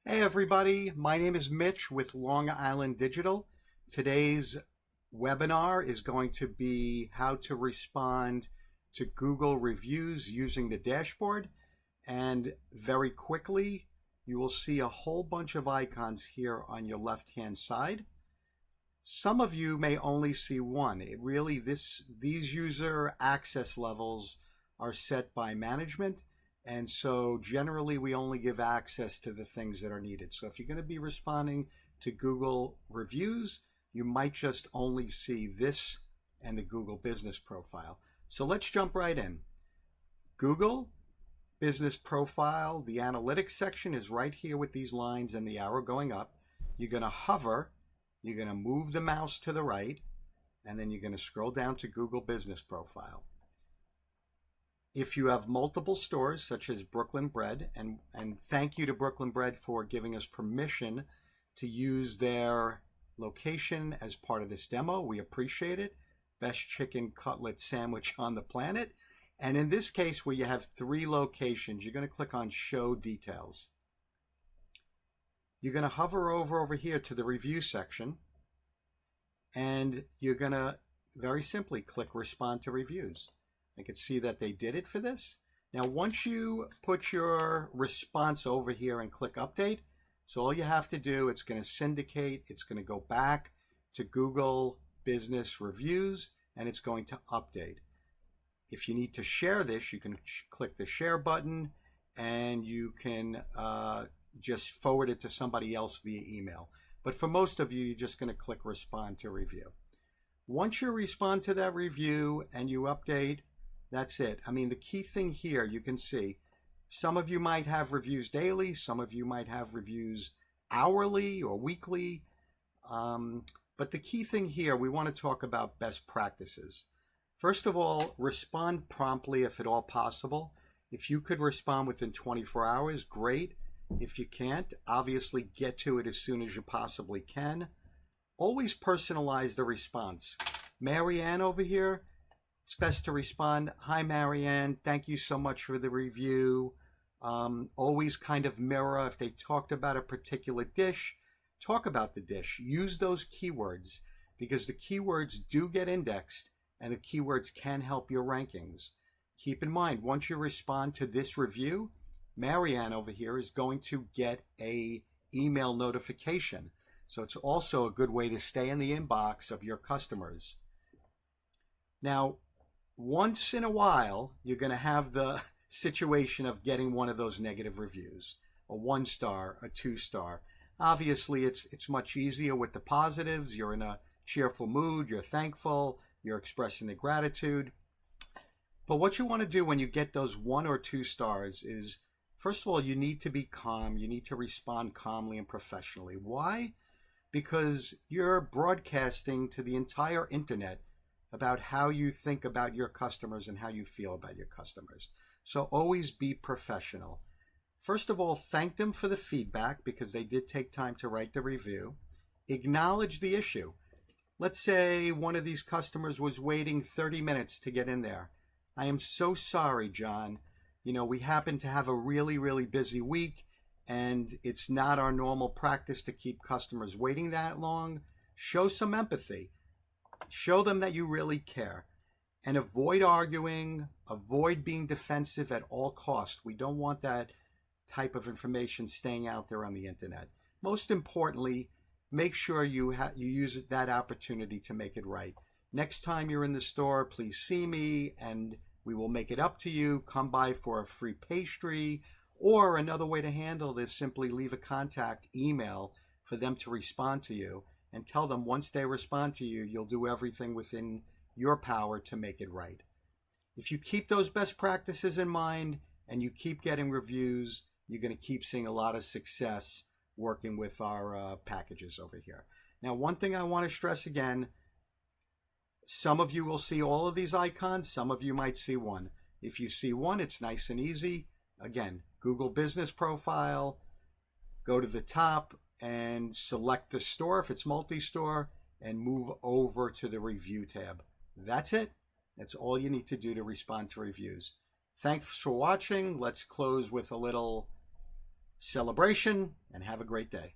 Hey everybody, my name is Mitch with Long Island Digital. Today's webinar is going to be how to respond to Google reviews using the dashboard. And very quickly, you will see a whole bunch of icons here on your left-hand side. Some of you may only see one. These user access levels are set by management. And so generally we only give access to the things that are needed. So if you're going to be responding to Google reviews, you might just only see this and the Google business profile. So let's jump right in. Google business profile, the analytics section is right here with these lines and the arrow going up. You're going to hover, you're going to move the mouse to the right, and then you're going to scroll down to Google business profile. If you have multiple stores, such as Brooklyn Bread, and thank you to Brooklyn Bread for giving us permission to use their location as part of this demo. We appreciate it. Best chicken cutlet sandwich on the planet. And in this case, where you have 3 locations, you're going to click on Show Details. You're going to hover over here to the review section, and you're going to very simply click Respond to Reviews. I can see that they did it for this. Now, once you put your response over here and click Update, so all you have to do, it's going to syndicate, it's going to go back to Google Business Reviews, and it's going to update. If you need to share this, you can click the Share button, and you can just forward it to somebody else via email. But for most of you, you're just going to click Respond to Review. Once you respond to that review and you update, that's it. I mean, the key thing here, you can see, some of you might have reviews daily, some of you might have reviews hourly or weekly. But the key thing here, we want to talk about best practices. First of all, respond promptly if at all possible. If you could respond within 24 hours, great. If you can't, obviously get to it as soon as you possibly can. Always personalize the response. Marianne over here, it's best to respond, "Hi Marianne, thank you so much for the review." Always kind of mirror. If they talked about a particular dish, talk about the dish. Use those keywords because the keywords do get indexed and the keywords can help your rankings. Keep in mind, once you respond to this review, Marianne over here is going to get a email notification. So it's also a good way to stay in the inbox of your customers. Now, once in a while, you're going to have the situation of getting one of those negative reviews, a 1-star, a 2-star. Obviously, it's much easier with the positives. You're in a cheerful mood, you're thankful, you're expressing the gratitude. But what you want to do when you get those 1 or 2 stars is, first of all, you need to be calm. You need to respond calmly and professionally. Why? Because you're broadcasting to the entire internet about how you think about your customers and how you feel about your customers. So always be professional. First of all, thank them for the feedback because they did take time to write the review. Acknowledge the issue. Let's say one of these customers was waiting 30 minutes to get in there. "I am so sorry, John. We happen to have a really, really busy week, and it's not our normal practice to keep customers waiting that long." Show some empathy. Show them that you really care. And avoid arguing, avoid being defensive at all costs. We don't want that type of information staying out there on the internet. Most importantly, make sure you use that opportunity to make it right. Next time you're in the store, please see me and we will make it up to you. Come by for a free pastry. Or another way to handle this, simply leave a contact email for them to respond to you and tell them once they respond to you, you'll do everything within your power to make it right. If you keep those best practices in mind and you keep getting reviews, you're going to keep seeing a lot of success working with our packages over here. Now, one thing I want to stress again, some of you will see all of these icons, some of you might see one. If you see one, it's nice and easy. Again, Google Business Profile, go to the top and select the store if it's multi-store and move over to the review tab. That's it. That's all you need to do to respond to reviews. Thanks for watching. Let's close with a little celebration, and have a great day.